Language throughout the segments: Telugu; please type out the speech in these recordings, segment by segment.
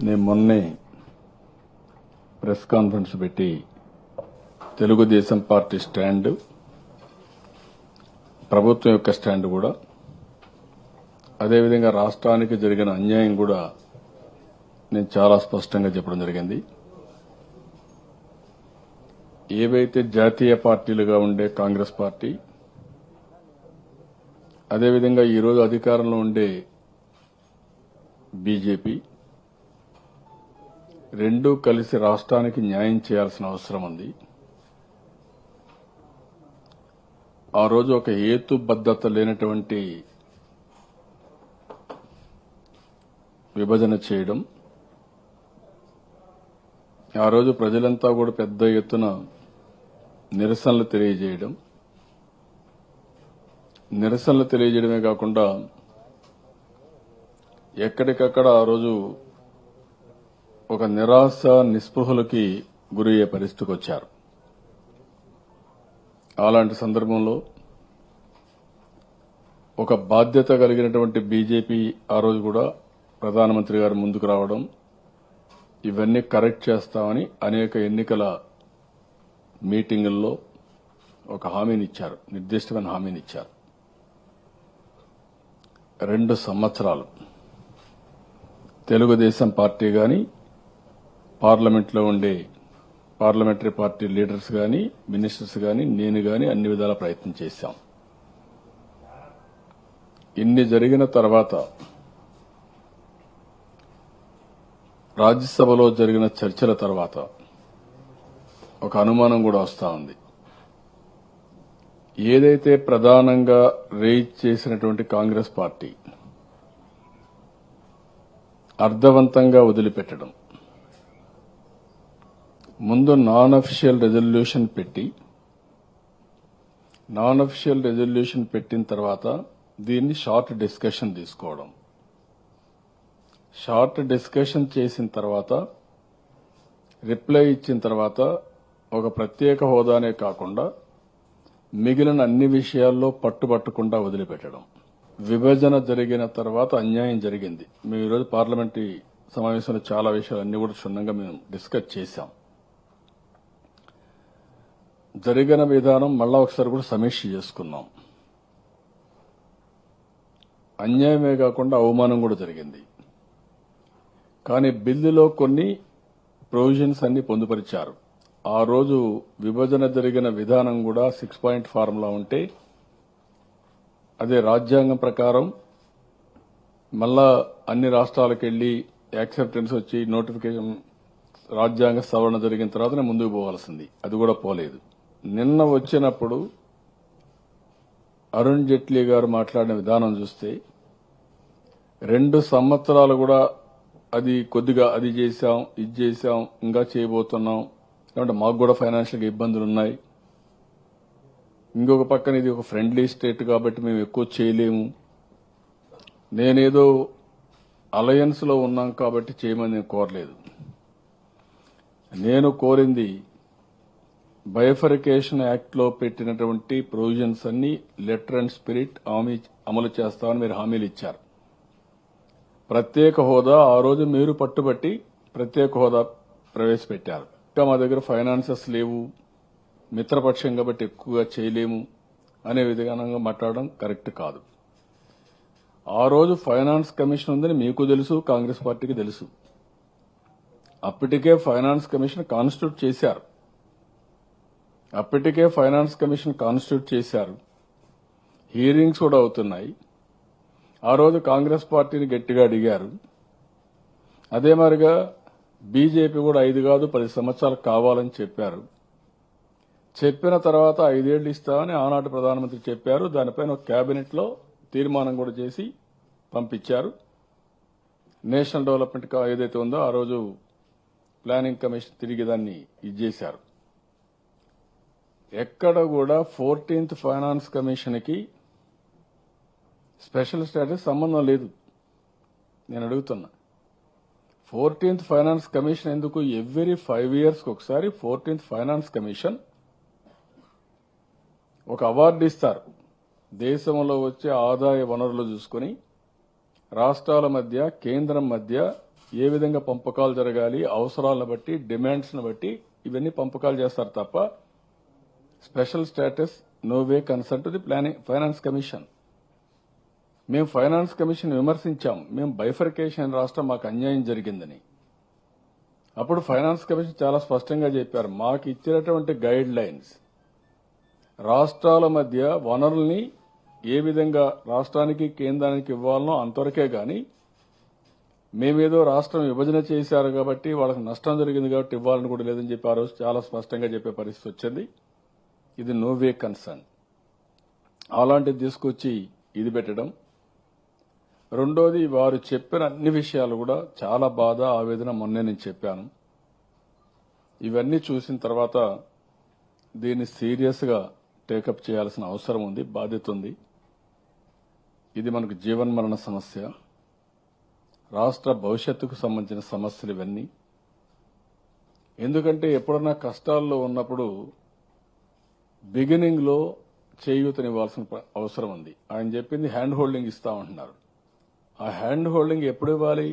నేను మొన్నే ప్రెస్ కాన్ఫరెన్స్ పెట్టి తెలుగుదేశం పార్టీ స్టాండ్, ప్రభుత్వం యొక్క స్టాండ్ కూడా, అదేవిధంగా రాష్ట్రానికి జరిగిన అన్యాయం కూడా నేను చాలా స్పష్టంగా చెప్పడం జరిగింది. ఏవైతే జాతీయ పార్టీలుగా ఉండే కాంగ్రెస్ పార్టీ, అదేవిధంగా ఈరోజు అధికారంలో ఉండే బీజేపీ రెండూ కలిసి రాష్ట్రానికి న్యాయం చేయాల్సిన అవసరం ఉంది. ఆ రోజు ఒక హేతుబద్ధత లేనటువంటి విభజన చేయడం, ఆ రోజు ప్రజలంతా కూడా పెద్ద ఎత్తున నిరసనలు తెలియజేయడమే కాకుండా ఎక్కడికక్కడ ఆ రోజు ఒక నిరాశ నిస్పృహలకి గురయ్యే పరిస్థితికి వచ్చారు. అలాంటి సందర్భంలో ఒక బాధ్యత కలిగినటువంటి బీజేపీ ఆ రోజు కూడా ప్రధానమంత్రి గారు ముందుకు రావడం, ఇవన్నీ కరెక్ట్ చేస్తామని అనేక ఎన్నికల మీటింగుల్లో ఒక హామీనిచ్చారు, నిర్దిష్టమైన హామీనిచ్చారు. 2 సంవత్సరాలు తెలుగుదేశం పార్టీ గాని, పార్లమెంట్లో ఉండే పార్లమెంటరీ పార్టీ లీడర్స్ గాని, మినిస్టర్స్ గాని, నేను గాని అన్ని విధాల ప్రయత్నం చేశాం. ఇన్ని జరిగిన తర్వాత రాజ్యసభలో జరిగిన చర్చల తర్వాత ఒక అనుమానం కూడా వస్తా ఉంది. ఏదైతే ప్రధానంగా రేజ్ చేసినటువంటి కాంగ్రెస్ పార్టీ అర్థవంతంగా వదిలిపెట్టడం, ముందు నాన్ అఫీషియల్ రెజల్యూషన్ పెట్టిన తర్వాత దీన్ని షార్ట్ డిస్కషన్ తీసుకోవడం, షార్ట్ డిస్కషన్ చేసిన తర్వాత రిప్లై ఇచ్చిన తర్వాత ఒక ప్రత్యేక హోదానే కాకుండా మిగిలిన అన్ని విషయాల్లో పట్టుబట్టకుండా వదిలిపెట్టడం. విభజన జరిగిన తర్వాత అన్యాయం జరిగింది. మేము ఈరోజు పార్లమెంటరీ సమావేశంలో చాలా విషయాలన్నీ కూడా క్షుణ్ణంగా మేము డిస్కస్ చేశాం. జరిగిన విధానం మళ్ళా ఒకసారి కూడా సమీక్ష చేసుకున్నాం. అన్యాయమే కాకుండా అవమానం కూడా జరిగింది. కానీ బిల్లులో కొన్ని ప్రొవిజన్స్ అన్ని పొందుపరిచారు. ఆ రోజు విభజన జరిగిన విధానం కూడా 6 పాయింట్ ఫార్ములా ఉంటే, అదే రాజ్యాంగం ప్రకారం మళ్ళా అన్ని రాష్ట్రాలకు వెళ్లి యాక్సెప్టెన్స్ వచ్చి నోటిఫికేషన్ రాజ్యాంగ సవరణ జరిగిన తర్వాతనే ముందుకు పోవాల్సింది. అది కూడా పోలేదు. నిన్న వచ్చినప్పుడు అరుణ్ జైట్లీ గారు మాట్లాడిన విధానం చూస్తే 2 సంవత్సరాలు కూడా అది కొద్దిగా అది చేశాం, ఇది చేశాం, ఇంకా చేయబోతున్నాం, కాబట్టి మాకు కూడా ఫైనాన్షియల్గా ఇబ్బందులు ఉన్నాయి, ఇంకొక పక్కన ఇది ఒక ఫ్రెండ్లీ స్టేట్ కాబట్టి మేము ఎక్కువ చేయలేము, నేనేదో అలయన్స్ లో ఉన్నాం కాబట్టి చేయమని నేను కోరలేదు. నేను కోరింది బైఫర్కేషన్ యాక్ట్ లో పెట్టినటువంటి ప్రొవిజన్స్ అన్ని లెటర్ అండ్ స్పిరిట్ అమలు చేస్తామని మీరు హామీలు ఇచ్చారు. ప్రత్యేక హోదా ఆ రోజు మీరు పట్టుబట్టి ప్రత్యేక హోదా ప్రవేశపెట్టారు. ఇంకా మా దగ్గర ఫైనాన్సెస్ లేవు, మిత్రపక్షం కాబట్టి ఎక్కువగా చేయలేము అనే విధానంగా మాట్లాడడం కరెక్ట్ కాదు. ఆ రోజు ఫైనాన్స్ కమిషన్ ఉందని మీకు తెలుసు, కాంగ్రెస్ పార్టీకి తెలుసు. అప్పటికే ఫైనాన్స్ కమిషన్ కాన్స్టిట్యూట్ చేశారు. హియరింగ్స్ కూడా అవుతున్నాయి. ఆ రోజు కాంగ్రెస్ పార్టీని గట్టిగా అడిగారు. అదే మాదిరిగా బీజేపీ కూడా 5 కాదు 10 సంవత్సరాలు కావాలని చెప్పారు. చెప్పిన తర్వాత 5 ఏళ్లు ఇస్తామని ఆనాటి ప్రధానమంత్రి చెప్పారు. దానిపైన ఒక కేబినెట్ లో తీర్మానం కూడా చేసి పంపించారు. నేషనల్ డెవలప్మెంట్ ఏదైతే ఉందో ఆ రోజు ప్లానింగ్ కమిషన్ తిరిగి దాన్ని ఇచ్చేశారు. ఎక్కడ కూడా 14th ఫైనాన్స్ కమిషన్ కి స్పెషల్ స్టేటస్ సంబంధం లేదు. నేను అడుగుతున్నా, 14th ఫైనాన్స్ కమిషన్ ఎందుకు? ఎవ్రీ 5 years ఒకసారి 14th ఫైనాన్స్ కమిషన్ ఒక అవార్డు ఇస్తారు. దేశంలో వచ్చే ఆదాయ వనరులు చూసుకుని రాష్ట్రాల మధ్య, కేంద్రం మధ్య ఏ విధంగా పంపకాలు జరగాలి, అవసరాలను బట్టి, డిమాండ్స్ను బట్టి ఇవన్నీ పంపకాలు చేస్తారు తప్ప special status no way concern to the planning finance commission. మేము ఫైనాన్స్ కమిషన్ విమర్శించాం. మేము బైఫర్కేషన్ రాష్ట్రం మాకు అన్యాయం జరిగిందని. అప్పుడు ఫైనాన్స్ కమిషన్ చాలా స్పష్టంగా చెప్పారు, మాకు ఇచ్చినటువంటి గైడ్ లైన్స్ రాష్ట్రాల మధ్య వనరుల్ని ఏ విధంగా రాష్ట్రానికి కేంద్రానికి ఇవ్వాలనో అంతవరకే గాని మేమేదో రాష్ట్రం విభజన చేశారు కాబట్టి వాళ్ళకి నష్టం జరిగింది కాబట్టి ఇవ్వాలని కూడా లేదని చెప్పి ఆ రోజు చాలా స్పష్టంగా చెప్పే పరిస్థితి వచ్చింది. ఇది నో వే కన్సర్న్. అలాంటిది తీసుకొచ్చి ఇది పెట్టడం. రెండోది, వారు చెప్పిన అన్ని విషయాలు కూడా చాలా బాధ, ఆవేదన మొన్నే నేను చెప్పాను. ఇవన్నీ చూసిన తర్వాత దీన్ని సీరియస్ గా టేకప్ చేయాల్సిన అవసరం ఉంది, బాధ్యత ఉంది. ఇది మనకు జీవన్మరణ సమస్య, రాష్ట్ర భవిష్యత్తుకు సంబంధించిన సమస్యలు ఇవన్నీ. ఎందుకంటే ఎప్పుడన్నా కష్టాల్లో ఉన్నప్పుడు బిగినింగ్ లో చేయూతనివ్వాల్సిన అవసరం ఉంది. ఆయన చెప్పింది హ్యాండ్ హోల్డింగ్ ఇస్తామంటున్నారు. ఆ హ్యాండ్ హోల్డింగ్ ఎప్పుడు ఇవ్వాలి?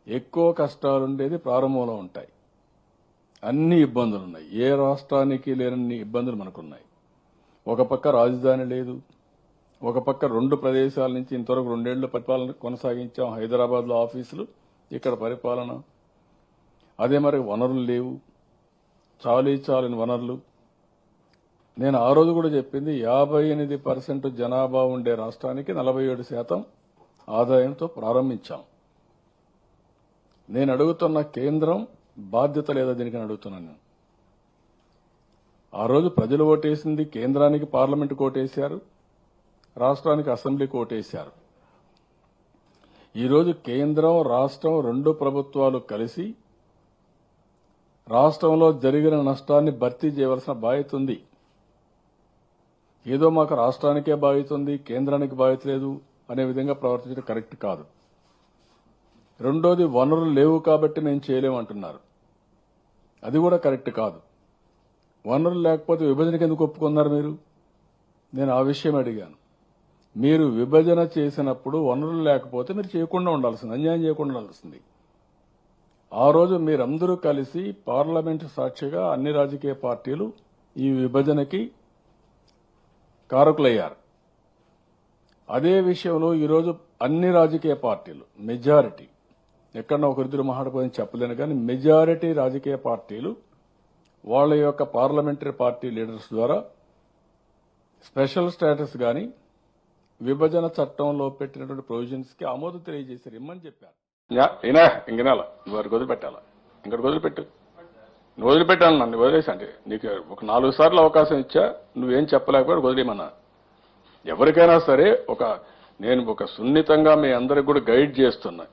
ఎక్కువ కష్టాలుండేది ప్రారంభంలో ఉంటాయి. అన్ని ఇబ్బందులున్నాయి, ఏ రాష్ట్రానికి లేనన్ని ఇబ్బందులు మనకున్నాయి. ఒక పక్క రాజధాని లేదు, ఒక పక్క 2 ప్రదేశాల నుంచి ఇంతవరకు 2 ఏళ్ల పరిపాలన కొనసాగించాం. హైదరాబాద్ లో ఆఫీసులు, ఇక్కడ పరిపాలన. అదే మరి వనరులు లేవు, చాలని వనరులు. నేను ఆ రోజు కూడా చెప్పింది 58% జనాభా ఉండే రాష్ట్రానికి 47% ఆదాయంతో ప్రారంభించాం. నేను అడుగుతున్న కేంద్రం బాధ్యత లేదా దీనికి అడుగుతున్నాను. ఆ రోజు ప్రజలు ఓటేసింది కేంద్రానికి, పార్లమెంటుకు ఓటేశారు, రాష్ట్రానికి అసెంబ్లీకి ఓటేశారు. ఈరోజు కేంద్రం, రాష్ట్రం 2 ప్రభుత్వాలు కలిసి రాష్ట్రంలో జరిగిన నష్టాన్ని భర్తీ చేయవలసిన బాధ్యత ఉంది. ఏదో మాకు రాష్ట్రానికే బాధ్యత ఉంది, కేంద్రానికి బాధ్యత లేదు అనే విధంగా ప్రవర్తించడం కరెక్ట్ కాదు. రెండోది, వనరులు లేవు కాబట్టి మేము చేయలేమంటున్నారు. అది కూడా కరెక్ట్ కాదు. వనరులు లేకపోతే విభజనకు ఎందుకు ఒప్పుకున్నారు మీరు? నేను ఆ విషయం అడిగాను. మీరు విభజన చేసినప్పుడు వనరులు లేకపోతే మీరు చేయకుండా ఉండాల్సింది, అన్యాయం చేయకుండా ఉండాల్సింది. ఆ రోజు మీరందరూ కలిసి పార్లమెంటు సాక్షిగా అన్ని రాజకీయ పార్టీలు ఈ విభజనకి కారకులయ్యారు. అదే విషయంలో ఈరోజు అన్ని రాజకీయ పార్టీలు మెజారిటీ, ఎక్కడన్నా ఒకరిద్దరు మాట్లాడుకోదని చెప్పలేను కానీ మెజారిటీ రాజకీయ పార్టీలు వాళ్ళ యొక్క పార్లమెంటరీ పార్టీ లీడర్స్ ద్వారా స్పెషల్ స్టేటస్ గాని విభజన చట్టంలో పెట్టినటువంటి ప్రొవిజన్స్ కి ఆమోదం తెలియజేశారు, ఇమ్మని చెప్పారు. ఇంకనాల వారికి వదిలిపెట్టాలా, ఇంకటి వదిలిపెట్టు, నువ్వు వదిలిపెట్టాను, నన్ను వదిలేసి. అంటే నీకు ఒక 4 సార్లు అవకాశం ఇచ్చా, నువ్వేం చెప్పలేకపోతే వదిలేమన్నా. ఎవరికైనా సరే నేను ఒక సున్నితంగా మీ అందరికి కూడా గైడ్ చేస్తున్నా.